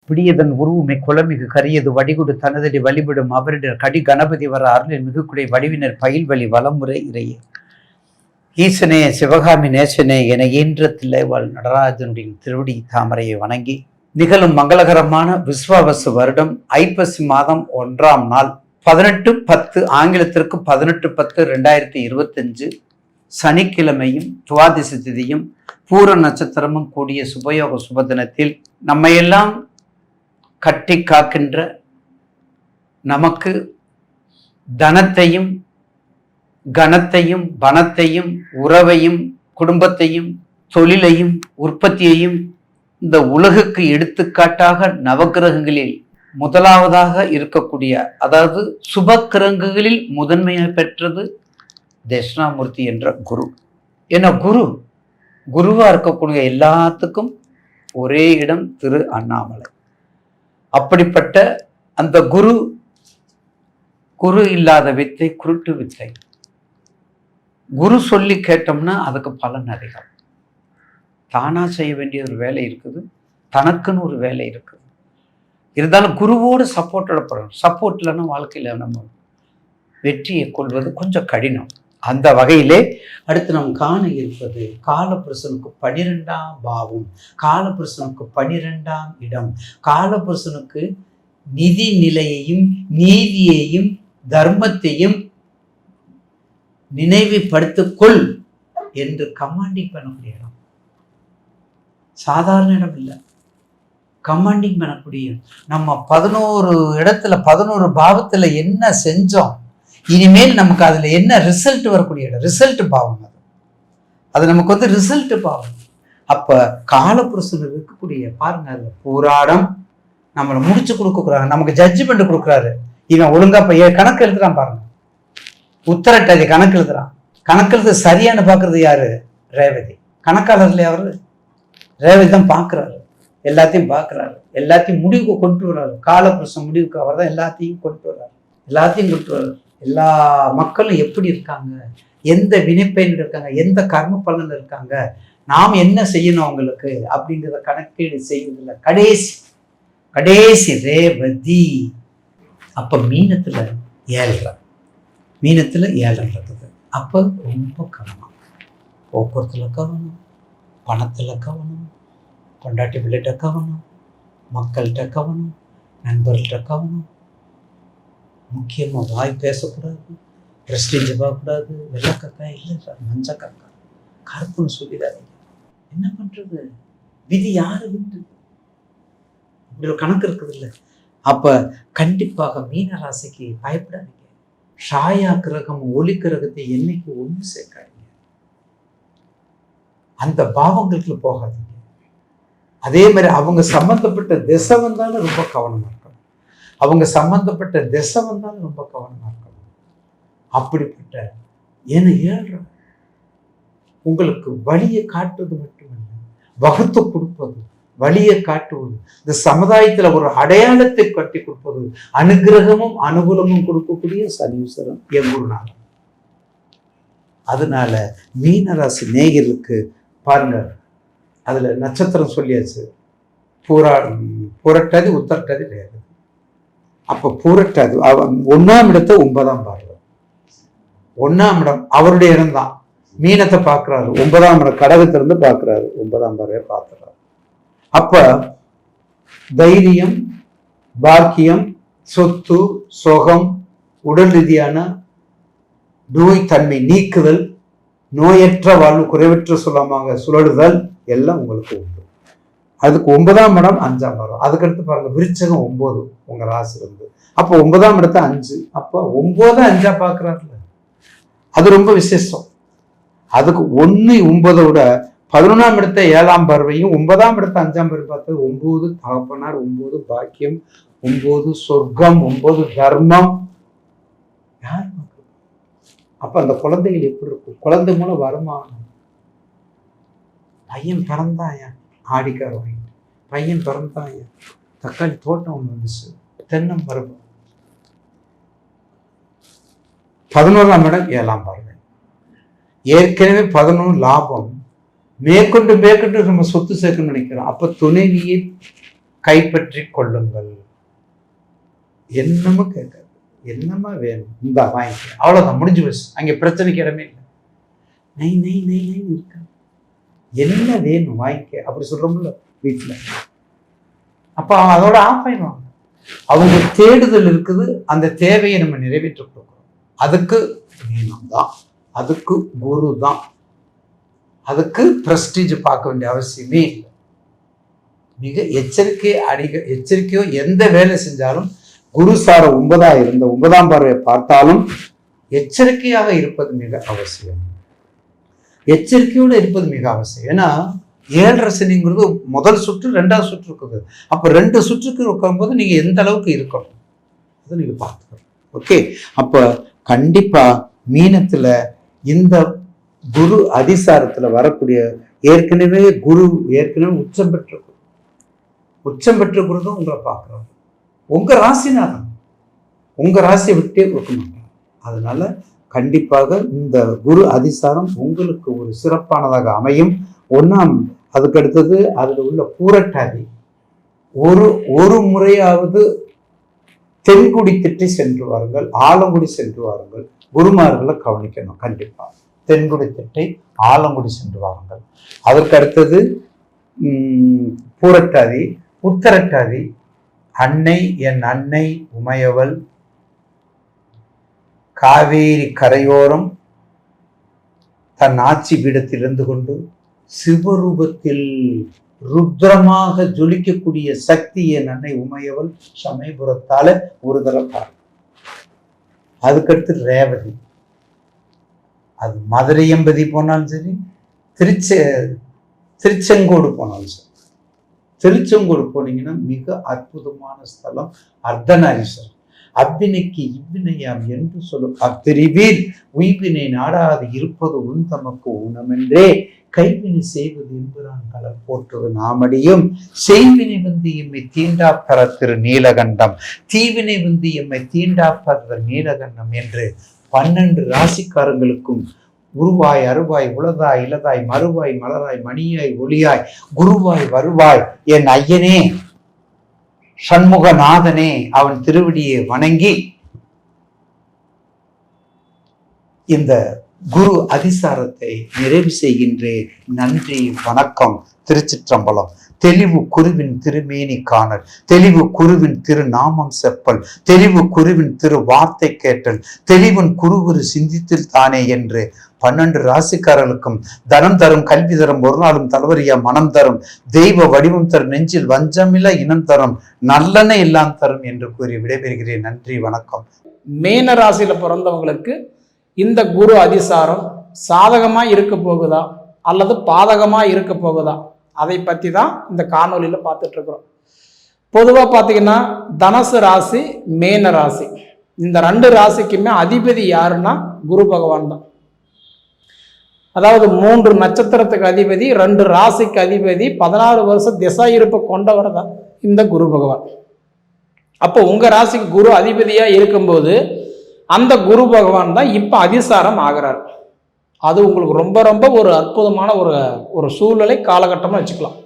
விடியதன் உருவுமை குலமிகு கரியது வடிகுடு தனதடி வழிபடும் அவரிடர் கடி கணபதி வர அருளின் மிகுக்குடை வடிவினர் பயில்வழி வளமுறை இறையே ஈசனே சிவகாமி நேசனே என ஈன்றத்தில்லை வாழ் நடராஜனுடைய திருவடி தாமரையை வணங்கி நிகழும் மங்களகரமான விஸ்வாவசு வருடம் ஐப்பசி மாதம் 1ஆம் நாள் 18/10 ஆங்கிலத்திற்கு 18/10/2025 சனிக்கிழமையும் துவாதிசி திதியும் பூர நட்சத்திரமும் கூடிய சுபயோக சுபதினத்தில் நம்மையெல்லாம் கட்டி காக்கின்ற நமக்கு தனத்தையும் கனத்தையும் பணத்தையும் உறவையும் குடும்பத்தையும் தொழிலையும் உற்பத்தியையும் இந்த உலகுக்கு எடுத்துக்காட்டாக நவக்கிரகங்களில் முதலாவதாக இருக்கக்கூடிய அதாவது சுபக்கிரகங்களில் முதன்மையாக பெற்றது தட்சிணாமூர்த்தி என்ற குரு. ஏன்னா குருவா இருக்கக்கூடிய எல்லாத்துக்கும் ஒரே இடம் திரு அண்ணாமலை. அப்படிப்பட்ட அந்த குரு இல்லாத வித்தை குருட்டு வித்தை. குரு சொல்லி கேட்டோம்னா அதுக்கு பலன் அதிகம். தானா செய்ய வேண்டிய ஒரு வேலை இருக்குது, தனக்குன்னு ஒரு வேலை இருக்குது. இருந்தாலும் குருவோடு சப்போர்ட்டோட படணும். சப்போர்ட் இல்லைன்னா வாழ்க்கையில நம்ம வெற்றியை கொள்வது கொஞ்சம் கடினம். அந்த வகையிலே அடுத்து நாம் காண இருப்பது காலபுருஷனுக்கு 12ஆம் பாவம், காலபுருஷனுக்கு 12ஆம் இடம், காலபுருஷனுக்கு நிதி நிலையையும் நீதியையும் தர்மத்தையும் நினைவுபடுத்திக்கொள் என்று கமாண்டிங் பண்ணக்கூடிய இடம். சாதாரண இடம் இல்லை, கமாண்டிங் பண்ணக்கூடிய. நம்ம 11 இடத்துல 11 பாவத்துல என்ன செஞ்சோம், இனிமேல் நமக்கு அதுல என்ன ரிசல்ட் வரக்கூடிய இடம், ரிசல்ட் பாவம். அது நமக்கு ரிசல்ட் பாவம். அப்ப காலபுருஷன் இருக்கக்கூடிய பாருங்க, அதுல போராடம் நம்மளை முடிச்சு கொடுக்குறாங்க, நமக்கு ஜட்ஜ்மெண்ட் கொடுக்குறாரு. இவன் ஒழுங்கா கணக்கு எழுதுறான் பாருங்க, உத்தரட்டாதி கணக்கு எழுதுறான். கணக்கு எழுது சரியான பாக்குறது யாரு? ரேவதி. கணக்காளர்ல அவரு ரேவதி தான் பாக்குறாரு, எல்லாத்தையும் பாக்குறாரு, எல்லாத்தையும் முடிவுக்கு கொண்டு வர்றாரு. காலபுருஷன் முடிவுக்கு அவர் தான் எல்லாத்தையும் கொண்டு வர்றாரு, எல்லாத்தையும் கொண்டு வர்றாரு. எல்லா மக்களும் எப்படி இருக்காங்க, எந்த வினைப்பயனில் இருக்காங்க, எந்த கர்ம பலனில் இருக்காங்க, நாம் என்ன செய்யணும் அவங்களுக்கு அப்படிங்கிறத கணக்கீடு செய்வதில்லை. கடைசி ரேவதி. அப்ப மீனத்துல 7 இருக்குது. அப்ப ரொம்ப கவனம், போக்குவரத்துல கவனம், பணத்துல கவனம், பொண்டாட்டி பிள்ளைகிட்ட கவனம், மக்கள்கிட்ட கவனம், நண்பர்கள்ட்ட கவனம். முக்கியமாக வாய் பேசக்கூடாது, பிரஸ்டீஜ் பார்க்கக்கூடாது. வெள்ளக்கக்கா இல்லை சார், மஞ்சக்கக்கா, கருப்புன்னு சொல்லிடாதீங்க. என்ன பண்றது, விதி யாரு விட்டு இப்படி ஒரு கணக்கு இருக்குது இல்லை. அப்ப கண்டிப்பாக மீன ராசிக்கு பயப்படாதீங்க. ஷாயா கிரகம் ஒளி கிரகத்தை என்னைக்கு ஒன்று சேர்க்காதீங்க, அந்த பாவங்களுக்கு போகாதீங்க. அதே மாதிரி அவங்க சம்பந்தப்பட்ட திசை வந்தாலும் ரொம்ப கவனமா இருக்கணும். அவங்க சம்பந்தப்பட்ட திசை வந்தாலும் ரொம்ப கவனமா இருக்கணும். அப்படிப்பட்ட ஏன்னா 7 உங்களுக்கு வழியை காட்டுவது மட்டுமல்ல, வகுத்து கொடுப்பது, வழியை காட்டுவது, இந்த சமுதாயத்துல ஒரு அடையாளத்தை கட்டி கொடுப்பது, அனுகிரகமும் அனுகூலமும் கொடுக்கக்கூடிய சனீஸ்வரன் எங்குருநாதன். அதனால மீனராசி நேயர்களுக்கு பாருங்க, அதுல நட்சத்திரம் சொல்லியாச்சு, புரட்டாதி உத்தரட்டாதி ரேவதி. அப்ப பூரட்டாதி 1ஆம் இடத்தை 9ஆம் பார்வை. 1ஆம் இடம் அவருடைய இடம் தான். மீனத்தை பார்க்கிறாரு, 9ஆம் இடம் கடகத்திலிருந்து பார்க்கிறாரு, 9ஆம் பார்வையை பார்க்கிறாரு. அப்ப தைரியம், பாக்கியம், சொத்து, சுகம், உடல் ரீதியான நோய் தன்மை நீக்குதல், நோயற்ற வாழ்வு, குறைவற்ற சுழலுதல் எல்லாம் உங்களுக்கு உண்டு. அதுக்கு 9ஆம் இடம் 5ஆம் இடம். அதுக்கடுத்து பாருங்க விருச்சகம் 9 உங்க ராசி இருந்து. அப்போ 9ஆம் இடத்தை 5. அப்போ 9 5 பாக்குறாருல, அது ரொம்ப விசேஷம். அதுக்கு 1 9 விட 11ஆம் இடத்தை 7ஆம் பார்வையும் 9ஆம் இடத்தை 5ஆம் பார்வை பார்த்தது 9 தகப்பனார், 9 பாக்கியம், 9 சொர்க்கம், 9 தர்மம். யார் அப்ப அந்த குழந்தைகள் எப்படி இருக்கும்? குழந்தை மூலம் வருமானம். பையன் பிறந்தாயா, ஆடிக்கார வாங்கிட்டு பையன் பிறந்தாயா, தக்காளி தோட்டம் ஒன்று வந்துச்சு, தென்னம் பருவம். 11ஆம் இடம் 7ஆம் பார்வை. ஏற்கனவே 11 லாபம். மேற்கொண்டு நம்ம சொத்து சேர்க்கணும்னு நினைக்கிறோம். அப்ப துணைவியை கைப்பற்றி கொள்ளுங்கள். என்னமோ கேட்காது, என்னமா வேணும் இந்த வாங்கிக்க, அவ்வளவுதான், முடிஞ்சு போச்சு. அங்கே பிரச்சனைக்கு இடமே இல்லை. நை நை நை நை இருக்க, என்ன வேணும் வாங்கிக்க அப்படி சொல்றோம்ல வீட்டுல. அப்ப அதோட ஆஃப் ஆயிடுவாங்க. அவங்க தேடுதல் இருக்குது, அந்த தேவையை நம்ம நிறைவேற்ற கொடுக்குறோம். அதுக்கு மீனம் தான், அதுக்கு குரு தான், அதுக்கு பிரஸ்டீஜ் பார்க்க வேண்டிய அவசியமே இல்லை. மிக எச்சரிக்கையோ எந்த வேலை செஞ்சாலும் குரு சார 9ஆ இருந்த 9ஆம் பார்வையை பார்த்தாலும் எச்சரிக்கையாக இருப்பது மிக அவசியம். எச்சரிக்கையோடு இருப்பது மிக அவசியம். ஏன்னா 7.5 சனிங்கிறது முதல் சுற்று 2வது சுற்று இருக்குது. அப்போ 2 சுற்றுக்கு இருக்கும்போது நீங்க எந்த அளவுக்கு இருக்கணும் அதை நீங்க பார்த்துக்கணும். ஓகே, அப்ப கண்டிப்பா மீனத்துல இந்த குரு அதிசாரத்துல வரக்கூடிய ஏற்கனவே உச்சம் பெற்ற குரு தான் உங்களை பார்க்குறோம். உங்க ராசினாதான், உங்க ராசியை விட்டே கொடுக்க மாட்டாங்க. அதனால கண்டிப்பாக இந்த குரு அதிசாரம் உங்களுக்கு ஒரு சிறப்பானதாக அமையும். ஒன்றாம், அதுக்கு அடுத்தது அதில் உள்ள பூரட்டாதி ஒரு முறையாவது தென்குடி திட்டை சென்று வாருங்கள், ஆலங்குடி சென்று வாருங்கள். குருமார்களை கவனிக்கணும். கண்டிப்பா தென்குடி திட்டை, ஆலங்குடி சென்று வாருங்கள். அதற்கு அடுத்தது பூரட்டாதி, உத்தரட்டாதி. என் அன்னை உமையவள் காவேரி கரையோரம் தன் ஆட்சி பீடத்தில் இருந்து கொண்டு சிவரூபத்தில் ருத்ரமாக ஜொலிக்கக்கூடிய சக்தி என் அன்னை உமையவள் சமயபுரத்தால ஒரு தரப்பார். அதுக்கடுத்து ரேவதி, அது மதுரையம்பதி போனாலும் சரி, திருச்செங்கோடு போனாலும் சரி. திருச்செங்கோடு போனீங்கன்னா மிக அற்புதமான ஸ்தலம் அர்த்தநாரீஸ்வரர். அவ்வினைக்கு இவ்வினையாம் என்று சொல்லும் அப்பிரிவில் உய்வினை நாடாது இருப்பது உன் தமக்கு ஊனமென்றே கைவினை செய்வது என்பதான் கலர் போற்றுவது நாமடியும் செய்வினை வந்து எம்மை தீண்டாப்பற திரு நீலகண்டம், தீவினை வந்து எம்மை தீண்டாப்பற நீலகண்டம் என்று 12 ராசிக்காரங்களுக்கும் உருவாய் அருவாய் உளதாய் இலதாய் மறுவாய் மலராய் மணியாய் ஒளியாய் குருவாய் வருவாய் என் ஐயனே சண்முகநாதனே அவன் திருவடியை வணங்கி இந்த குரு அதிசாரத்தை நிறைவு செய்கின்றேன். நன்றி, வணக்கம். திருச்சிற்றம்பலம். தெளிவு குருவின் திருமேனி காணல், தெளிவு குருவின் திருநாமம் செப்பல், தெளிவு குருவின் திரு வார்த்தை கேட்டல், தெளிவன் குருவுரு சிந்தித்தில் தானே என்று 12 ராசிக்காரர்களுக்கும் தனம் தரும், கல்வி தரும், ஒரு நாளும் தலைவரியா மனம் தரும், தெய்வ வடிவம் தரும், நெஞ்சில் வஞ்சமில்ல இனம் தரும், நல்லெண்ண எல்லாம் தரும் என்று கூறி விடைபெறுகிறேன். நன்றி, வணக்கம். மீன ராசியில பிறந்தவங்களுக்கு இந்த குரு அதிசாரம் சாதகமா இருக்க போகுதா அல்லது பாதகமா இருக்க போகுதா, அதை பத்தி தான் இந்த காணொலியில பார்த்துட்டு இருக்கிறோம். பொதுவா பாத்தீங்கன்னா தனுசு ராசி, மீன ராசி, இந்த 2 ராசிக்குமே அதிபதி யாருன்னா குரு பகவான் தான். அதாவது 3 நட்சத்திரத்துக்கு அதிபதி, 2 ராசிக்கு அதிபதி, 16 வருஷம் திசை இருப்ப கொண்டவர் தான் இந்த குரு பகவான். அப்போ உங்க ராசிக்கு குரு அதிபதியா இருக்கும்போது அந்த குரு பகவான் தான் இப்ப அதிசாரம் ஆகிறார். அது உங்களுக்கு ரொம்ப ரொம்ப ஒரு அற்புதமான ஒரு சூழ்நிலை காலகட்டமாக வச்சுக்கலாம்.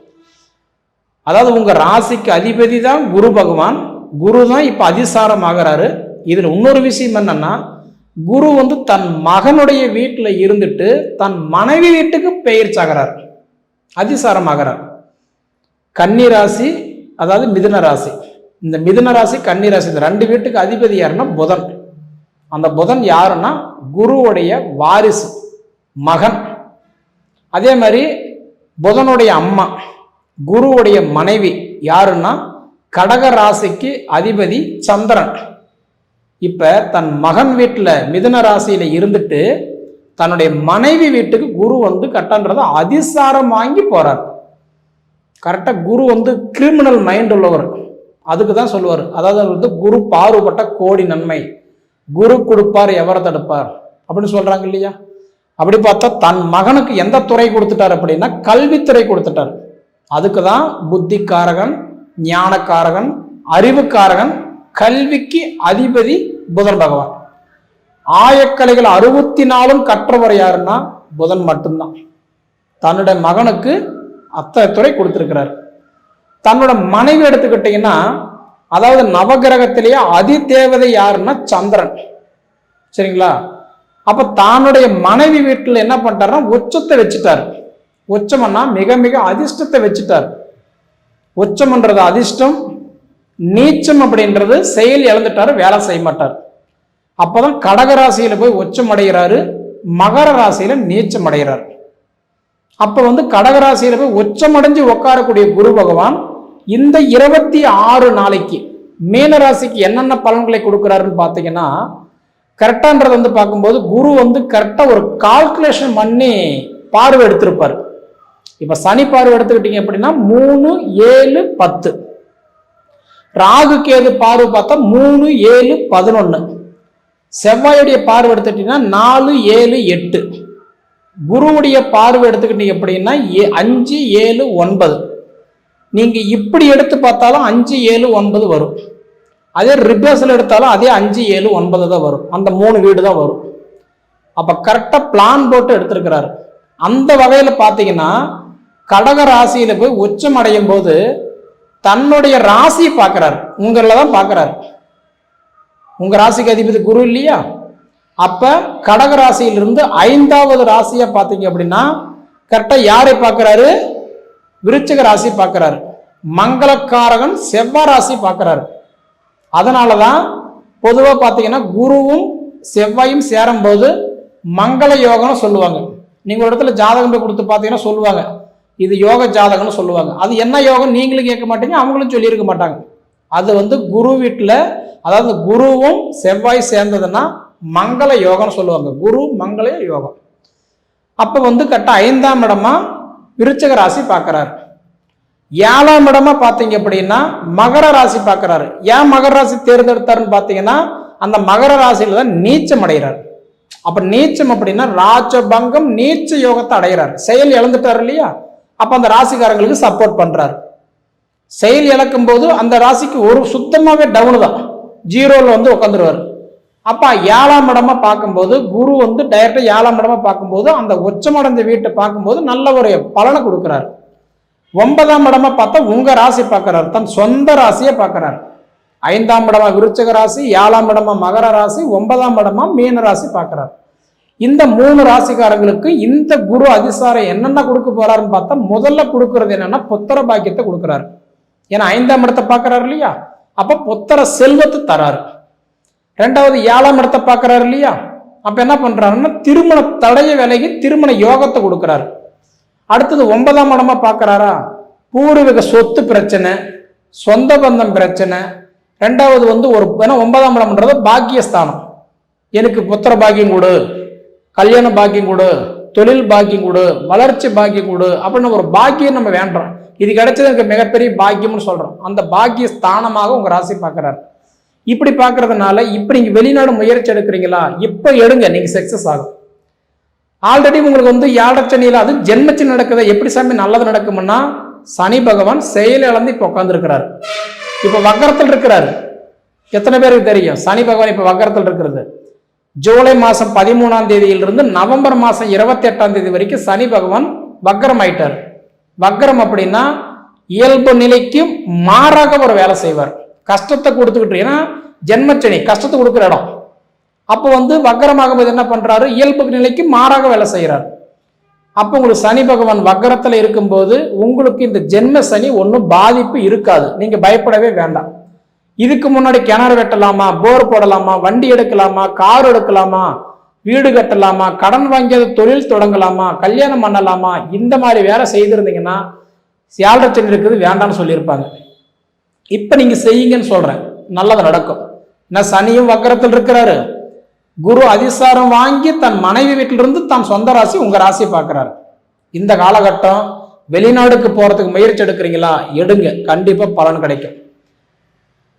அதாவது உங்க ராசிக்கு அதிபதி தான் குரு பகவான், குரு தான் இப்ப அதிசாரம் ஆகிறாரு. இதுல இன்னொரு விஷயம் என்னன்னா, குரு வந்து தன் மகனுடைய வீட்டில் இருந்துட்டு தன் மனைவி வீட்டுக்கு பெயர்ச்சாகிறார், அதிசாரம் ஆகிறார். கன்னி ராசி, அதாவது மிதுன ராசி, இந்த மிதுன ராசி கன்னி ராசி, இந்த 2 வீட்டுக்கு அதிபதி யாருன்னா புதன். அந்த புதன் யாருன்னா குருவுடைய வாரிசு, மகன். அதே மாதிரி புதனுடைய அம்மா குருவுடைய மனைவி யாருன்னா கடக ராசிக்கு அதிபதி சந்திரன். இப்ப தன் மகன் வீட்டுல மிதுன ராசியில இருந்துட்டு தன்னுடைய மனைவி வீட்டுக்கு குரு வந்து கட்டன்றத அதிசாரம் வாங்கி போறார். கரெக்டா குரு வந்து கிரிமினல் மைண்ட் உள்ளவர், அதுக்கு தான் சொல்லுவார். அதாவது வந்து குரு பாறுபட்ட கோடி நன்மை, குரு கொடுப்பார் எவரை தடுப்பார் அப்படின்னு சொல்றாங்க இல்லையா. அப்படி பார்த்தா தன் மகனுக்கு எந்த துறை கொடுத்துட்டார் அப்படின்னா கல்வித்துறை கொடுத்துட்டார். அதுக்குதான் புத்திக்காரகன், ஞானக்காரகன், அறிவுக்காரகன், கல்விக்கு அதிபதி புதன் பகவான். ஆயக்கலைகள் 64 கற்றவர் யாருன்னா புதன் மட்டும்தான். தன்னுடைய மகனுக்கு அத்தனை துறை கொடுத்திருக்கிறார். தன்னோட மனைவி எடுத்துக்கிட்டீங்கன்னா, அதாவது நவகிரகத்திலேயே அதிதேவதை யாருன்னா சந்திரன். சரிங்களா? அப்ப தன்னுடைய மனைவி வீட்டில் என்ன பண்ணிட்டாருன்னா உச்சத்தை வச்சுட்டாரு. உச்சம்னா மிக மிக அதிர்ஷ்டத்தை வச்சுட்டார். உச்சம்ன்றது அதிர்ஷ்டம், நீச்சம் அப்படின்றது செயல் இழந்துட்டாரு, வேலை செய்ய மாட்டார். அப்பதான் கடகராசியில போய் உச்சம் அடைகிறாரு, மகர ராசியில நீச்சம் அடைகிறார். அப்ப கடகராசியில போய் உச்சம் அடைஞ்சு உட்காரக்கூடிய குரு பகவான் இந்த 26 நாளைக்கு மீன ராசிக்கு என்னென்ன பலன்களை கொடுக்கிறாருன்னு பார்த்தீங்கன்னா, கரெக்டான்றது பார்க்கும்போது குரு கரெக்டா ஒரு கால்குலேஷன் பண்ணி பார்வை எடுத்திருப்பார். இப்ப சனி பார்வை எடுத்துக்கிட்டீங்க அப்படின்னா 3, 7, 10. ராகு கேது பார்வை பார்த்தா 3, 7, 11. செவ்வாயுடைய பார்வை எடுத்துக்கிட்டீங்கன்னா 4, 7, 8. குருவுடைய பார்வை எடுத்துக்கிட்டீங்க அப்படின்னா 5, 7, 9. நீங்க இப்படி எடுத்து பார்த்தாலும் 5, 7, 9 வரும். அதே ரிவர்ஸ்ல எடுத்தாலும் அதே 5, 7, 9 தான் வரும். அந்த 3 வீடு தான் வரும். அப்ப கரெக்டா பிளான் போட்டு எடுத்திருக்கிறாரு. அந்த வகையில பாத்தீங்கன்னா கடக ராசியில போய் உச்சம் அடையும் போது தன்னுடைய ராசியை பார்க்கிறார். உங்கள தான் பார்க்கிறார். உங்க ராசிக்கு அதிபதி குரு இல்லையா? அப்ப கடக ராசியிலிருந்து 5வது ராசியா பாத்தீங்க அப்படின்னா கரெக்டா யாரை பார்க்கிறாரு? விருச்சிக ராசி பார்க்கிறாரு. மங்களக்காரகன் செவ்வாய் ராசி பார்க்கிறாரு. அதனாலதான் பொதுவா பாத்தீங்கன்னா குருவும் செவ்வாயும் சேரும் போது மங்கள யோகம்னு சொல்லுவாங்க. நீங்க ஒரு இடத்துல ஜாதகம் போய் கொடுத்து பார்த்தீங்கன்னா சொல்லுவாங்க இது யோக ஜாதகம்னு சொல்லுவாங்க. அது என்ன யோகம் நீங்களும் கேட்க மாட்டீங்க, அவங்களும் சொல்லியிருக்க மாட்டாங்க. அது குரு வீட்டில், அதாவது குருவும் செவ்வாய் சேர்ந்ததுன்னா மங்கள யோகம்னு சொல்லுவாங்க. குரு மங்கள யோகம். அப்ப கரெக்டா 5ஆம் இடமா விருச்சிக ராசி பார்க்கிறாரு. 7ஆம் இடமா பார்த்தீங்க அப்படின்னா மகர ராசி பார்க்கிறாரு. ஏன் மகர ராசி தேர்ந்தெடுத்தாருன்னு பார்த்தீங்கன்னா அந்த மகர ராசியில தான் நீச்சம் அடைகிறார். அப்ப நீச்சம் அப்படின்னா ராஜபங்கம் நீச்ச யோகத்தை அடைகிறார். செயல் இழந்துட்டார் இல்லையா? அப்ப அந்த ராசிக்காரங்களுக்கு சப்போர்ட் பண்றாரு. செயல் இழக்கும் போது அந்த ராசிக்கு ஒரு சுத்தமாவே டவுன் தான், ஜீரோல உட்காந்துருவாரு. அப்ப 7ஆம் இடமா பார்க்கும்போது குரு டைரக்டா 7ஆம் இடமா பார்க்கும்போது அந்த உச்சமடைந்த வீட்டை பார்க்கும்போது நல்ல ஒரு பலனை கொடுக்கிறார். 9ஆம் இடமா பார்த்தா உங்க ராசி பார்க்கிறார், தன் சொந்த ராசியை பார்க்கிறார். 5ஆம் இடமா விருச்சிக ராசி, 7ஆம் இடமா மகர ராசி, 9ஆம் இடமா மீன ராசி பார்க்கிறார். இந்த 3 ராசிக்காரங்களுக்கு இந்த குரு அதிசாரம் என்னென்ன கொடுக்க போறாருன்னு பார்த்தா முதல்ல கொடுக்கறது என்னன்னா புத்திர பாக்கியத்தை கொடுக்கிறாரு. ஏன்னா 5ஆம் இடத்தை பார்க்கிறாரு இல்லையா? அப்ப புத்திர செல்வத்தை தராரு. 2வது 7ஆம் இடத்தை பார்க்கிறாரு இல்லையா? அப்ப என்ன பண்றாருன்னா திருமண தடைய விலகி திருமண யோகத்தை கொடுக்கிறாரு. அடுத்தது 9ஆம் இடமா பார்க்கிறாரா, பூர்வீக சொத்து பிரச்சனை, சொந்த பந்தம் பிரச்சனை. 2வது ஒரு 9ஆம் இடம்ன்றது பாக்கியஸ்தானம். எனக்கு புத்திர பாக்கியம் கொடு, கல்யாண பாக்கியம் கொடு, தொழில் பாக்கியம் கொடு, வளர்ச்சி பாக்கியம் கொடு அப்படின்னு ஒரு பாக்கியம் நம்ம வேண்டோம். இது கிடைச்சது எனக்கு மிகப்பெரிய பாக்கியம்னு சொல்றோம். அந்த பாக்கிய ஸ்தானமாக உங்க ராசி பார்க்கிறாரு. இப்படி பார்க்கறதுனால இப்ப நீங்க வெளிநாடு முயற்சி எடுக்கிறீங்களா, இப்ப எடுங்க, நீங்க சக்சஸ் ஆகும். ஆல்ரெடி உங்களுக்கு 7 சனியில அது ஜென்மச்சி நடக்குது. எப்படி சாமி நல்லது நடக்கும்னா சனி பகவான் செயல் இழந்து இப்ப உட்கார்ந்து இருக்கிறாரு. இப்ப வக்கரத்தில் இருக்கிறாரு. எத்தனை பேருக்கு தெரியும் சனி பகவான் இப்ப வக்கரத்தில் இருக்கிறது? ஜூலை மாசம் 13ஆம் தேதியிலிருந்து நவம்பர் மாசம் 28ஆம் தேதி வரைக்கும் சனி பகவான் வக்கரம் ஆயிட்டார். வக்கரம் அப்படின்னா இயல்பு நிலைக்கு மாறாக ஒரு வேலை செய்வார். கஷ்டத்தை கொடுத்துக்கிட்டு, ஏன்னா ஜென்மச்சனி கஷ்டத்தை கொடுக்குற இடம். அப்போ வக்கரமாகும் போது என்ன பண்றாரு, இயல்பு நிலைக்கு மாறாக வேலை செய்யறாரு. அப்போ உங்களுக்கு சனி பகவான் வக்கரத்துல இருக்கும்போது உங்களுக்கு இந்த ஜென்ம சனி ஒன்றும் பாதிப்பு இருக்காது. நீங்க பயப்படவே வேண்டாம். இதுக்கு முன்னாடி கிணறு வெட்டலாமா, போர் போடலாமா, வண்டி எடுக்கலாமா, கார் எடுக்கலாமா, வீடு கட்டலாமா, கடன் வாங்கியது தொழில் தொடங்கலாமா, கல்யாணம் பண்ணலாமா, இந்த மாதிரி வேலை செய்திருந்தீங்கன்னா 7 சனி இருக்குது வேண்டாம்னு சொல்லியிருப்பாங்க. இப்ப நீங்க செய்யுங்கன்னு சொல்றேன், நல்லது நடக்கும். ஏன்னா சனியும் வக்கரத்தில் இருக்கிறாரு. குரு அதிசாரம் வாங்கி தன் மனைவி வீட்டிலிருந்து தன் சொந்த ராசி உங்க ராசியை பார்க்கிறாரு. இந்த காலகட்டம் வெளிநாடுக்கு போறதுக்கு முயற்சி எடுக்கிறீங்களா, எடுங்க, கண்டிப்பா பலன் கிடைக்கும்.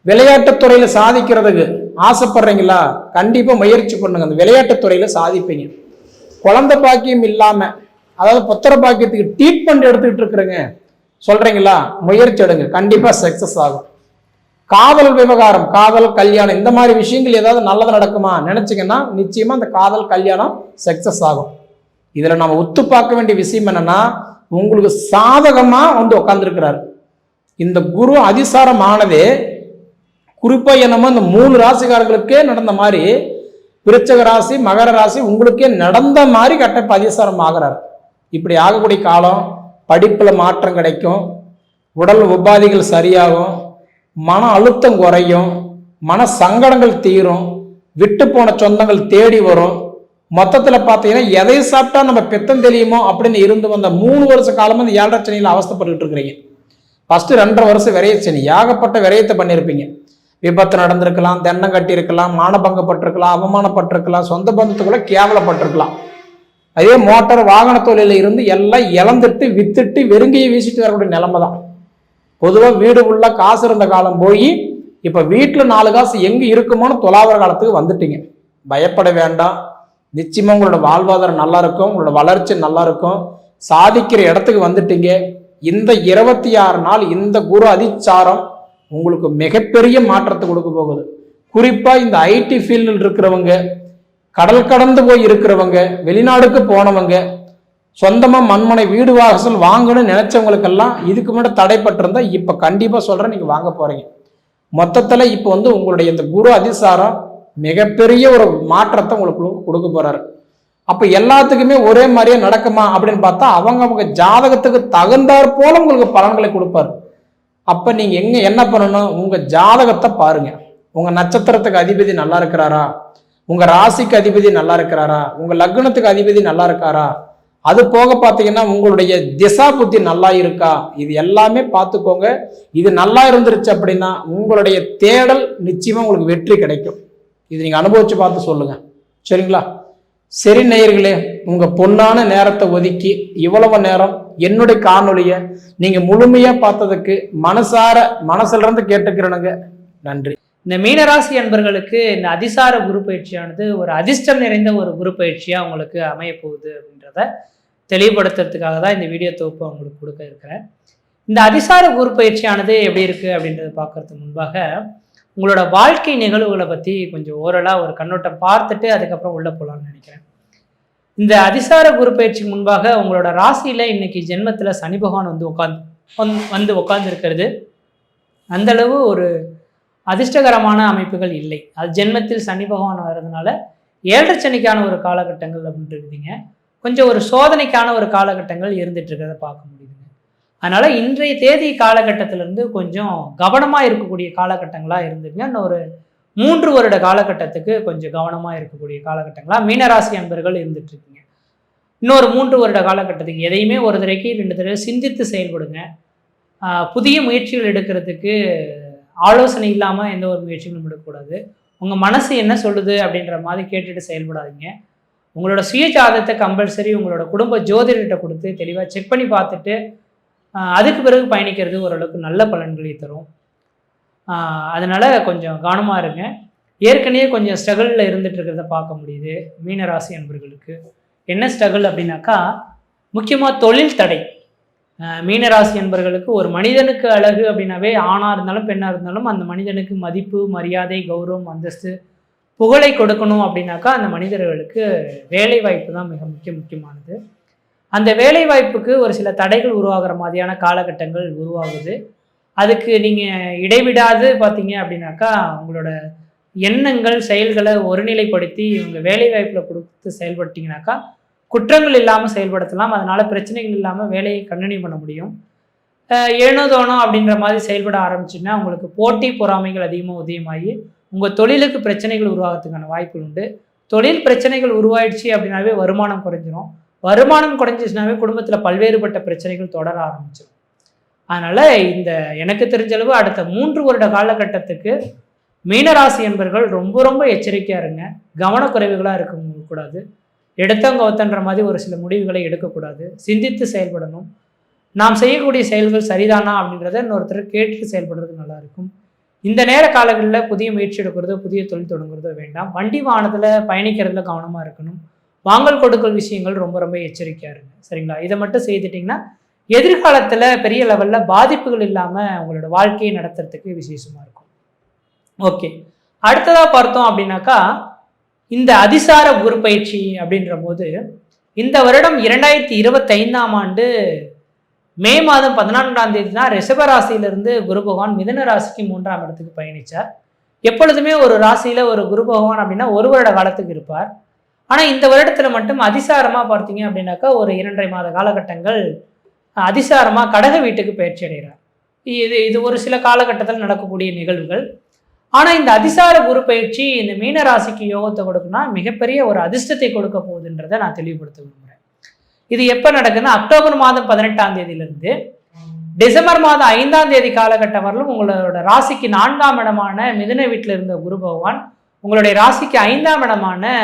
விளையாட்டுத்துறையில சாதிக்கிறதுக்கு ஆசைப்படுறீங்களா, கண்டிப்பா முயற்சி பண்ணுங்க, அந்த விளையாட்டுத்துறையில சாதிப்பீங்க. குழந்தை பாக்கியம் இல்லாம, அதாவது புத்திர பாக்கியத்துக்கு ட்ரீட்மெண்ட் எடுத்துக்கிட்டு இருக்கிறீங்க சொல்றீங்களா, முயற்சி எடுங்க, கண்டிப்பா சக்சஸ் ஆகும். காதல் விவகாரம், காதல் கல்யாணம், இந்த மாதிரி விஷயங்கள் ஏதாவது நல்லது நடக்குமா நினைச்சீங்கன்னா நிச்சயமா அந்த காதல் கல்யாணம் சக்சஸ் ஆகும். இதுல நம்ம ஒத்து பார்க்க வேண்டிய விஷயம் என்னன்னா உங்களுக்கு சாதகமா உட்கார்ந்துருக்கிறாரு. இந்த குரு அதிசாரமானதே குறிப்பாக என்னமோ இந்த 3 ராசிக்காரர்களுக்கே நடந்த மாதிரி விருச்சக ராசி மகர ராசி உங்களுக்கே நடந்த மாதிரி கட்ட அதிசாரம் ஆகிறார். இப்படி ஆகக்கூடிய காலம் படிப்புல மாற்றம் கிடைக்கும், உடல் உபாதைகள் சரியாகும், மன அழுத்தம் குறையும், மன சங்கடங்கள் தீரும், விட்டு போன சொந்தங்கள் தேடி வரும். மொத்தத்தில் பார்த்தீங்கன்னா எதை சாப்பிட்டா நம்ம பித்தம் தெரியுமோ அப்படின்னு இருந்து வந்த 3 வருஷ காலமாக இந்த 7.5 சனியில் அவஸ்தைப்பட்டு இருக்கிறீங்க. ஃபர்ஸ்ட் 2.5 வருஷம் விரைய சனி, ஏகப்பட்ட விரயத்தை பண்ணியிருப்பீங்க. விபத்து நடந்திருக்கலாம், தென்னம் கட்டியிருக்கலாம், மானபங்கப்பட்டிருக்கலாம், அவமானப்பட்டிருக்கலாம், சொந்த பந்தத்துக்குள்ள கேவலப்பட்டிருக்கலாம். அதே மோட்டார் வாகன தொழில இருந்து எல்லாம் இழந்துட்டு வித்துட்டு வெறுங்கையை வீசிட்டு வரக்கூடிய நிலைமை தான். பொதுவாக வீடு உள்ள காசு இருந்த காலம் போய் இப்போ வீட்டில் 4 காசு எங்கே இருக்குமோன்னு தொலாவர காலத்துக்கு வந்துட்டீங்க. பயப்பட வேண்டாம். நிச்சயமா உங்களோட வாழ்வாதாரம் நல்லா இருக்கும், உங்களோட வளர்ச்சி நல்லா இருக்கும், சாதிக்கிற இடத்துக்கு வந்துட்டீங்க. இந்த 26 நாள் இந்த குரு அதிச்சாரம் உங்களுக்கு மிகப்பெரிய மாற்றத்தை கொடுக்க போகுது. குறிப்பா இந்த ஐடி ஃபீல்டில் இருக்கிறவங்க, கடல் கடந்து போய் இருக்கிறவங்க, வெளிநாடுக்கு போனவங்க, சொந்தமா மண்மனை வீடு வாசல் வாங்கணும்னு நினைச்சவங்களுக்கெல்லாம் இதுக்கு முன்னாடி தடைப்பட்டிருந்தா இப்ப கண்டிப்பா சொல்றேன், நீங்க வாங்க போறீங்க. மொத்தத்துல இப்ப உங்களுடைய இந்த குரு அதிசாரம் மிகப்பெரிய ஒரு மாற்றத்தை உங்களுக்கு கொடுக்க போறாரு. அப்ப எல்லாத்துக்குமே ஒரே மாதிரியே நடக்குமா அப்படின்னு பார்த்தா அவங்க ஜாதகத்துக்கு தகுந்தாற் போல உங்களுக்கு பலன்களை கொடுப்பாரு. அப்ப நீங்க என்ன பண்ணணும், உங்க ஜாதகத்தை பாருங்க. உங்க நட்சத்திரத்துக்கு அதிபதி நல்லா இருக்கிறாரா, உங்க ராசிக்கு அதிபதி நல்லா இருக்கிறாரா, உங்க லக்னத்துக்கு அதிபதி நல்லா இருக்காரா, அது போக பார்த்தீங்கன்னா உங்களுடைய திசா புத்தி நல்லா இருக்கா, இது எல்லாமே பார்த்துக்கோங்க. இது நல்லா இருந்துருச்சு அப்படின்னா உங்களுடைய தேடல் நிச்சயமா உங்களுக்கு வெற்றி கிடைக்கும். இது நீங்க அனுபவிச்சு பார்த்து சொல்லுங்க, சரிங்களா? சரி நேயர்களே, உங்க பொன்னான நேரத்தை ஒதுக்கி இவ்வளவு நேரம் என்னுடைய காணொலியை நீங்க முழுமையா பார்த்ததுக்கு மனசுல இருந்து கேட்டுக்கிறனுங்க. நன்றி. இந்த மீனராசி அன்பர்களுக்கு இந்த அதிசார குரு பயிற்சியானது ஒரு அதிர்ஷ்டம் நிறைந்த ஒரு குரு பயிற்சியா உங்களுக்கு அமைய போகுது அப்படின்றத தெளிவுபடுத்துறதுக்காக தான் இந்த வீடியோ தொகுப்பு உங்களுக்கு கொடுக்க இருக்கிறேன். இந்த அதிசார குரு பயிற்சியானது எப்படி இருக்கு அப்படின்றத பார்க்கறதுக்கு முன்பாக உங்களோட வாழ்க்கை நிகழ்வுகளை பற்றி கொஞ்சம் ஓரளவு ஒரு கண்ணோட்டம் பார்த்துட்டு அதுக்கப்புறம் உள்ளே போகலான்னு நினைக்கிறேன். இந்த அதிசார குரு பயிற்சிக்கு முன்பாக உங்களோட ராசியில் இன்னைக்கு ஜென்மத்தில் சனி பகவான் வந்து உட்கார்ந்து இருக்கிறது அந்தளவு ஒரு அதிர்ஷ்டகரமான அமைப்புகள் இல்லை. அது ஜென்மத்தில் சனி பகவான் வர்றதுனால 7.5 சனிக்கான ஒரு காலகட்டங்கள் அப்படின்ட்டு இருக்குதுங்க. கொஞ்சம் ஒரு சோதனைக்கான ஒரு காலகட்டங்கள் இருந்துட்டு இருக்கிறத பார்க்க முடியுதுங்க. அதனால இன்றைய தேதி காலகட்டத்திலிருந்து கொஞ்சம் கவனமாக இருக்கக்கூடிய காலகட்டங்களாக இருந்துங்க. இன்னும் ஒரு 3 வருட காலகட்டத்துக்கு கொஞ்சம் கவனமாக இருக்கக்கூடிய காலகட்டங்களாக மீனராசி அன்பர்கள் இருந்துட்டு இருக்கீங்க. இன்னொரு 3 வருட காலகட்டத்துக்கு எதையுமே ஒரு தடவைக்கு 2 தடவை சிந்தித்து செயல்படுங்க. புதிய முயற்சிகள் எடுக்கிறதுக்கு ஆலோசனை இல்லாமல் எந்த ஒரு முயற்சிகளும் எடுக்கக்கூடாது. உங்கள் மனசு என்ன சொல்லுது அப்படின்ற மாதிரி கேட்டுட்டு செயல்படாதீங்க. உங்களோட சுய ஜாதகத்தை கம்பல்சரி உங்களோட குடும்ப ஜோதிடர்கிட்ட கொடுத்து தெளிவாக செக் பண்ணி பார்த்துட்டு அதுக்கு பிறகு பயணிக்கிறது ஓரளவுக்கு நல்ல பலன்களை தரும். அதனால் கொஞ்சம் கவனமாக இருங்க. ஏற்கனவே கொஞ்சம் ஸ்ட்ரகிளில் இருந்துட்டு இருக்கிறத பார்க்க முடியுது. மீனராசி அன்பர்களுக்கு என்ன ஸ்ட்ரகிள் அப்படின்னாக்கா, முக்கியமாக தொழில் தடை. மீனராசி அன்பர்களுக்கு ஒரு மனிதனுக்கு அழகு அப்படின்னாவே ஆணாக இருந்தாலும் பெண்ணாக இருந்தாலும் அந்த மனிதனுக்கு மதிப்பு, மரியாதை, கௌரவம், அந்தஸ்து, புகழை கொடுக்கணும் அப்படின்னாக்கா அந்த மனிதர்களுக்கு வேலை வாய்ப்பு தான் மிக முக்கியமானது. அந்த வேலை வாய்ப்புக்கு ஒரு சில தடைகள் உருவாகிற மாதிரியான காலகட்டங்கள் உருவாகுது. அதுக்கு நீங்கள் இடைவிடாது பார்த்தீங்க அப்படின்னாக்கா உங்களோட எண்ணங்கள் செயல்களை ஒருநிலைப்படுத்தி உங்கள் வேலை வாய்ப்பில் கொடுத்து செயல்படுத்திங்கனாக்கா குற்றங்கள் இல்லாமல் செயல்படுத்தலாம். அதனால் பிரச்சனைகள் இல்லாமல் வேலையை கண்டினியூ பண்ண முடியும். ஏனோ தோணோ அப்படின்ற மாதிரி செயல்பட ஆரம்பிச்சுன்னா உங்களுக்கு போட்டி பொறாமைகள் அதிகமாக உதயமாகி உங்கள் தொழிலுக்கு பிரச்சனைகள் உருவாகிறதுக்கான வாய்ப்புகள் உண்டு. தொழில் பிரச்சனைகள் உருவாயிடுச்சு அப்படின்னாவே வருமானம் குறைஞ்சிரும். வருமானம் குறைஞ்சிச்சுனாவே குடும்பத்தில் பல்வேறுபட்ட பிரச்சனைகள் தொடர ஆரம்பிச்சிடும். அதனால் இந்த எனக்கு தெரிஞ்சளவு அடுத்த 3 வருட காலகட்டத்துக்கு மீனராசி என்பர்கள் ரொம்ப ரொம்ப எச்சரிக்கையாக இருங்க. கவனக்குறைவுகளாக இருக்கக்கூடாது. எடுத்தவங்க ஒத்தன்ற மாதிரி ஒரு சில முடிவுகளை எடுக்கக்கூடாது. சிந்தித்து செயல்படணும். நாம் செய்யக்கூடிய செயல்கள் சரிதானா அப்படின்றத இன்னொருத்தர் கேட்டு செயல்படுறது நல்லாயிருக்கும். இந்த நேர காலங்களில் புதிய முயற்சி எடுக்கிறதோ புதிய தொழில் தொடங்குறதோ வேண்டாம். வண்டி வாகனத்தில் பயணிக்கிறதுல கவனமாக இருக்கணும். வாங்கல் கொடுக்கல் விஷயங்கள் ரொம்ப ரொம்ப எச்சரிக்கையாக இருங்க, சரிங்களா? இதை மட்டும் செய்துட்டிங்கன்னா எதிர்காலத்தில் பெரிய லெவலில் பாதிப்புகள் இல்லாமல் உங்களோட வாழ்க்கையை நடத்துறதுக்கு விசேஷமாக இருக்கும். ஓகே, அடுத்ததாக பார்த்தோம் அப்படின்னாக்கா இந்த அதிசார குரு பயிற்சி அப்படின்ற போது இந்த வருடம் 2025ஆம் ஆண்டு மே மாதம் 14ஆம் தேதி தான் ரிஷப ராசியிலிருந்து குரு பகவான் மிதுன ராசிக்கு 3ஆம் இடத்துக்கு பயணிச்சார். எப்பொழுதுமே ஒரு ராசியில ஒரு குரு பகவான் அப்படின்னா 1 வருட காலத்துக்கு இருப்பார். ஆனா இந்த வருடத்துல மட்டும் அதிசாரமா பார்த்தீங்க அப்படின்னாக்கா ஒரு 2.5 மாத காலகட்டங்கள் அதிசாரமா கடக வீட்டுக்கு பயிற்சி அடைகிறார். இது ஒரு சில காலகட்டத்தில் நடக்கக்கூடிய நிகழ்வுகள். ஆனா இந்த அதிசார குரு பயிற்சி இந்த மீன ராசிக்கு யோகத்தை கொடுக்குன்னா மிகப்பெரிய ஒரு அதிர்ஷ்டத்தை கொடுக்க போகுதுன்றதை நான் தெளிவுபடுத்த விரும்புகிறேன். இது எப்ப நடக்குதுன்னா அக்டோபர் மாதம் 18ஆம் தேதியிலிருந்து டிசம்பர் மாதம் 5ஆம் தேதி காலகட்டம் வரலும் உங்களோட ராசிக்கு 4ஆம் இடமான மிதுன வீட்டில் இருந்த குரு பகவான் உங்களுடைய ராசிக்கு 5ஆம் இடமான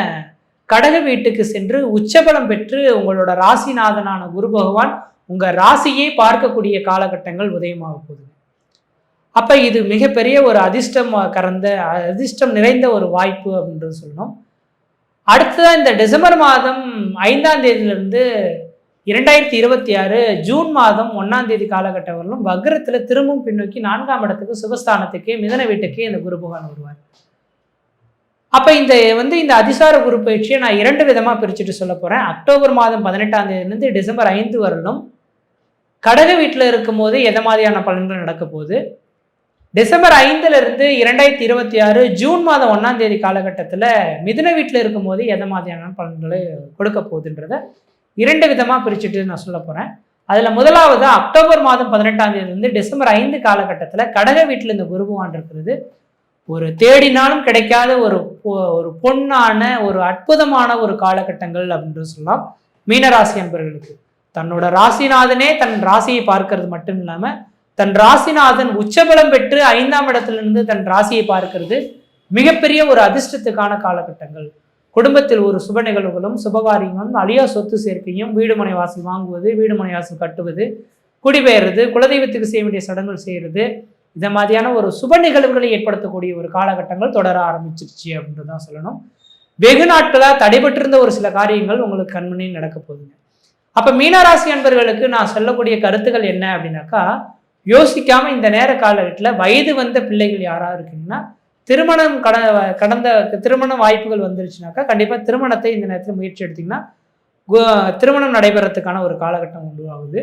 கடக வீட்டுக்கு சென்று உச்சபலம் பெற்று உங்களோட ராசிநாதனான குரு பகவான் உங்க ராசியை பார்க்கக்கூடிய காலகட்டங்கள் உதயமாக போகுது. அப்ப இது மிகப்பெரிய ஒரு அதிர்ஷ்டம் நிறைந்த ஒரு வாய்ப்பு அப்படின்றது சொல்லணும். அடுத்ததான் இந்த டிசம்பர் மாதம் 5ஆம் தேதியிலிருந்து 2026 ஜூன் மாதம் 1ஆம் தேதி காலகட்டம் வரலும் வக்ரத்துல திரும்பவும் பின்னோக்கி 4ஆம் இடத்துக்கு சுகஸ்தானத்துக்கு மிதன வீட்டுக்கு இந்த குரு பகவான் வருவார். அப்ப இந்த அதிசார குரு பயிற்சியை நான் 2 விதமா பிரிச்சுட்டு சொல்ல போறேன். அக்டோபர் மாதம் 18ஆம் தேதியிலிருந்து டிசம்பர் 5 வரலும் கடக வீட்டுல இருக்கும் போது எதை மாதிரியான பலன்கள் நடக்க போகுது, டிசம்பர் 5ல இருந்து 2026 ஜூன் மாதம் 1ஆம் தேதி காலகட்டத்தில் மிதுன வீட்டில் இருக்கும் போது எதை மாதிரியான பலன்களை கொடுக்க போகுதுன்றத 2 விதமா பிரிச்சுட்டு நான் சொல்ல போறேன். அதுல முதலாவது அக்டோபர் மாதம் 18ஆம் தேதியிலிருந்து டிசம்பர் 5 காலகட்டத்தில் கடக வீட்டில் இந்த குரு பகவான் இருக்கிறது ஒரு தேடினாலும் கிடைக்காத ஒரு பொன்னான ஒரு அற்புதமான ஒரு காலகட்டங்கள் அப்படின்னு சொல்லலாம். மீனராசி அன்பர்களுக்கு தன்னோட ராசிநாதனே தன் ராசியை பார்க்கறது மட்டும் இல்லாம தன் ராசிநாதன் உச்சபலம் பெற்று 5ஆம் இடத்திலிருந்து தன் ராசியை பார்க்கிறது மிகப்பெரிய ஒரு அதிர்ஷ்டத்துக்கான காலகட்டங்கள். குடும்பத்தில் ஒரு சுப நிகழ்வுகளும் சுபகாரியங்களும் அழியா சொத்து சேர்க்கையும் வீடு மனை வாசல் வாங்குவது, வீடு மனை வாசல் கட்டுவது, குடிபெயர்றது, குலதெய்வத்துக்கு செய்ய வேண்டிய சடங்குகள் செய்யறது, இந்த மாதிரியான ஒரு சுப நிகழ்வுகளை ஏற்படுத்தக்கூடிய ஒரு காலகட்டங்கள் தொடர ஆரம்பிச்சிருச்சு அப்படின்றதான் சொல்லணும். வெகு நாட்களாக தடைபட்டிருந்த ஒரு சில காரியங்கள் உங்களுக்கு கண்மணியில் நடக்க போகுதுங்க. அப்ப மீனராசி அன்பர்களுக்கு நான் சொல்லக்கூடிய கருத்துக்கள் என்ன அப்படின்னாக்கா, யோசிக்காம இந்த நேர காலகட்டத்தில் வயது வந்த பிள்ளைகள் யாராவது இருக்கீங்கன்னா திருமண வாய்ப்புகள் வந்துருச்சுனாக்கா கண்டிப்பா திருமணத்தை இந்த நேரத்தில் முயற்சி எடுத்தீங்கன்னா திருமணம் நடைபெறத்துக்கான ஒரு காலகட்டம் உருவாகுது.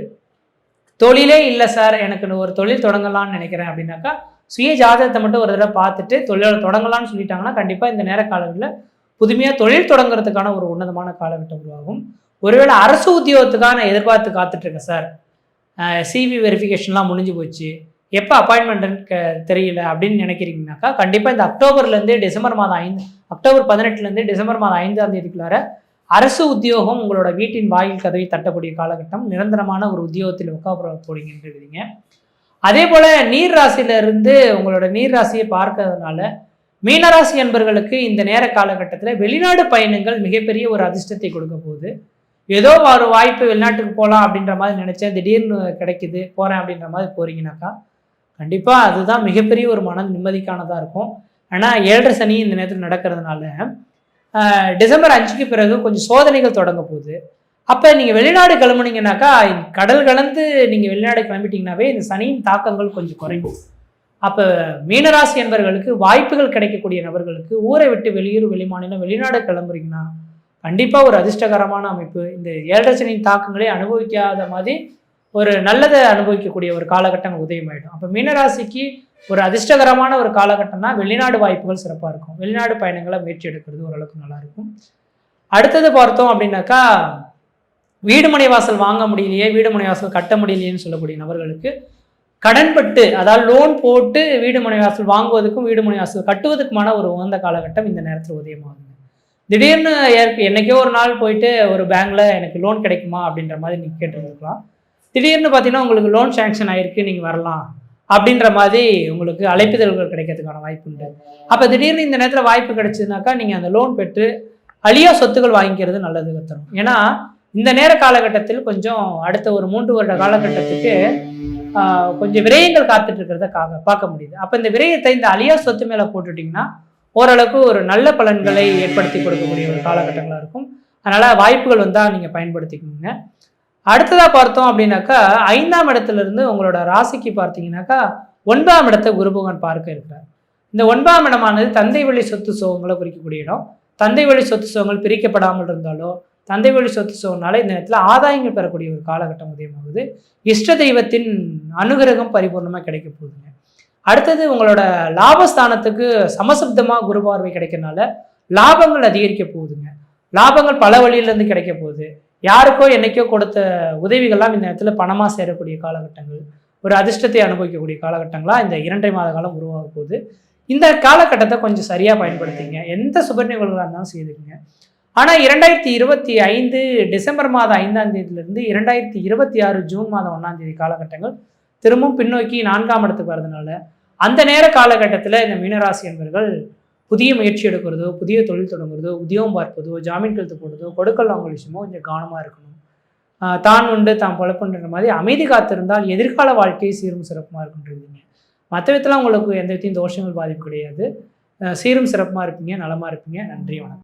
தொழிலே இல்லை சார், எனக்கு ஒரு தொழில் தொடங்கலாம்னு நினைக்கிறேன் அப்படின்னாக்கா சுய ஜாதகத்தை மட்டும் ஒரு தடவை பார்த்துட்டு தொழில் தொடங்கலாம்னு சொல்லிட்டாங்கன்னா கண்டிப்பா இந்த நேர காலங்களில் புதுமையா தொழில் தொடங்குறதுக்கான ஒரு உன்னதமான காலகட்டம் உருவாகும். ஒருவேளை அரசு உத்தியோகத்துக்காக நான் எதிர்பார்த்து காத்துட்டு இருக்கேன் சார், சிவி வெரிஃபிகேஷன்லாம் முடிஞ்சு போச்சு, எப்போ அப்பாயின்மெண்ட்டுன்னு தெரியல அப்படின்னு நினைக்கிறீங்கனாக்கா கண்டிப்பாக இந்த அக்டோபர் 18லேருந்து டிசம்பர் மாதம் 5ஆம் தேதிக்குள்ளார அரசு உத்தியோகம் உங்களோட வீட்டின் வாயில் கதவை தட்டக்கூடிய காலகட்டம், நிரந்தரமான ஒரு உத்தியோகத்தில் உட்கார போறீங்கன்றீங்க. அதே போல நீர் ராசியிலிருந்து உங்களோட நீர் ராசியை பார்க்கறதுனால மீனராசி என்பர்களுக்கு இந்த நேர காலகட்டத்தில் வெளிநாடு பயணங்கள் மிகப்பெரிய ஒரு அதிர்ஷ்டத்தை கொடுக்க போகுது. ஏதோ ஒரு வாய்ப்பு வெளிநாட்டுக்கு போகலாம் அப்படின்ற மாதிரி நினைச்சேன், திடீர்னு கிடைக்குது போறேன் அப்படின்ற மாதிரி போறீங்கன்னாக்கா கண்டிப்பா அதுதான் மிகப்பெரிய ஒரு மன நிம்மதிக்கானதாக இருக்கும். ஆனால் 7.5 சனி இந்த நேரத்தில் நடக்கிறதுனால டிசம்பர் 5க்கு பிறகு கொஞ்சம் சோதனைகள் தொடங்க போகுது. அப்போ நீங்கள் வெளிநாடு கிளம்புனீங்கன்னாக்கா கடல் கலந்து நீங்கள் வெளிநாடு கிளம்பிட்டீங்கன்னாவே இந்த சனியின் தாக்கங்கள் கொஞ்சம் குறையும். அப்போ மீனராசி என்பவர்களுக்கு வாய்ப்புகள் கிடைக்கக்கூடிய நபர்களுக்கு ஊரை விட்டு வெளியூர் வெளிமாநிலம் வெளிநாடு கிளம்புறீங்கன்னா கண்டிப்பாக ஒரு அதிர்ஷ்டகரமான அமைப்பு. இந்த 7.5 சனியின் தாக்கங்களே அனுபவிக்காத மாதிரி ஒரு நல்லதை அனுபவிக்கக்கூடிய ஒரு காலகட்டம் உதயமாயிடும். அப்போ மீனராசிக்கு ஒரு அதிர்ஷ்டகரமான ஒரு காலகட்டம்னா வெளிநாடு வாய்ப்புகள் சிறப்பாக இருக்கும். வெளிநாடு பயணங்களை முயற்சி எடுக்கிறது ஓரளவுக்கு நல்லா இருக்கும். அடுத்தது பார்த்தோம் அப்படின்னாக்கா வீடு மனை வாசல் வாங்க முடியலையே, வீடு மனை வாசல் கட்ட முடியலையேன்னு சொல்லக்கூடிய நபர்களுக்கு கடன்பட்டு, அதாவது லோன் போட்டு வீடு மனை வாசல் வாங்குவதற்கும் வீடு மனை வாசல் கட்டுவதற்குமான ஒரு உகந்த காலகட்டம் இந்த நேரத்தில் உதயமாகுது. திடீர்னு என்னைக்கோ ஒரு நாள் போயிட்டு ஒரு பேங்க்ல எனக்கு லோன் கிடைக்குமா அப்படின்ற மாதிரி நீங்கள் கேட்டுருக்கலாம். திடீர்னு பார்த்தீங்கன்னா உங்களுக்கு லோன் சேங்ஷன் ஆயிருக்கு, நீங்கள் வரலாம் அப்படின்ற மாதிரி உங்களுக்கு அழைப்புதல்கள் கிடைக்கிறதுக்கான வாய்ப்பு உண்டு. அப்போ திடீர்னு இந்த நேரத்தில் வாய்ப்பு கிடைச்சதுனாக்கா நீங்கள் அந்த லோன் பெற்று அழியா சொத்துக்கள் வாங்கிக்கிறது நல்லது தரும். ஏன்னா இந்த நேர காலகட்டத்தில் கொஞ்சம் அடுத்த ஒரு 3 வருட காலகட்டத்துக்கு கொஞ்சம் விரயங்கள் காத்துட்டு இருக்கிறத பார்க்க முடியுது. அப்போ இந்த விரயத்தை இந்த அழியா சொத்து மேலே போட்டுட்டிங்கன்னா ஓரளவுக்கு ஒரு நல்ல பலன்களை ஏற்படுத்தி கொடுக்கக்கூடிய ஒரு காலகட்டங்களாக இருக்கும். அதனால் வாய்ப்புகள் வந்தால் நீங்கள் பயன்படுத்திக்கோங்க. அடுத்ததாக பார்த்தோம் அப்படின்னாக்கா 5ஆம் இடத்துல இருந்து உங்களோட ராசிக்கு பார்த்தீங்கன்னாக்கா 9ஆம் இடத்தை குரு பகவான் பார்க்க இருக்கிறார். இந்த 9ஆம் இடமானது தந்தை வழி சொத்து சோகங்களை குறிக்கக்கூடிய இடம். தந்தை வழி சொத்து சோகங்கள் பிரிக்கப்படாமல் இருந்தாலோ தந்தை வழி சொத்து சோகனால இந்த நேரத்தில் ஆதாயங்கள் பெறக்கூடிய ஒரு காலகட்டம் உதயமாகுது. இஷ்ட தெய்வத்தின் அனுகிரகம் பரிபூர்ணமாக கிடைக்க போகுதுங்க. அடுத்தது உங்களோட லாபஸ்தானத்துக்கு சமசப்தமாக குரு பார்வை கிடைக்கிறனால லாபங்கள் அதிகரிக்க போகுதுங்க. லாபங்கள் பல வழியிலேருந்து கிடைக்க போகுது. யாருக்கோ என்னைக்கோ கொடுத்த உதவிகள்லாம் இந்த நேரத்தில் பணமாக சேரக்கூடிய காலகட்டங்கள், ஒரு அதிர்ஷ்டத்தை அனுபவிக்கக்கூடிய காலகட்டங்களாக இந்த 2.5 மாத காலம் உருவாக போகுது. இந்த காலகட்டத்தை கொஞ்சம் சரியாக பயன்படுத்திங்க. எந்த சுப நிகழ்வுகளாக இருந்தாலும் செய்துக்குங்க. ஆனால் 2025 டிசம்பர் மாதம் 5ஆம் தேதியிலிருந்து 2026 ஜூன் மாதம் 1ஆம் தேதி காலகட்டங்கள் திரும்பவும் பின்னோக்கி 4ஆம் இடத்துக்கு வரதுனால அந்த நேர காலகட்டத்தில் இந்த மீனராசி என்பவர்கள் புதிய முயற்சி எடுக்கிறதோ, புதிய தொழில் தொடங்குறதோ, உத்தியோகம் பார்ப்பதோ, ஜாமீன் கழுத்து போடுறதோ, கொடுக்கல் வாங்கல் விஷயமோ கொஞ்சம் கவனமாக இருக்கணும். தான் உண்டு தான் பொழப்புன்ற மாதிரி அமைதி காத்திருந்தால் எதிர்கால வாழ்க்கை சீரும் சிறப்புமாக இருக்குன்றீங்க. மற்ற விதத்தில் உங்களுக்கு எந்த விதத்தையும் தோஷங்கள் பாதிப்பு கிடையாது. சீரும் சிறப்புமாக இருப்பீங்க, நலமாக இருப்பீங்க. நன்றி, வணக்கம்.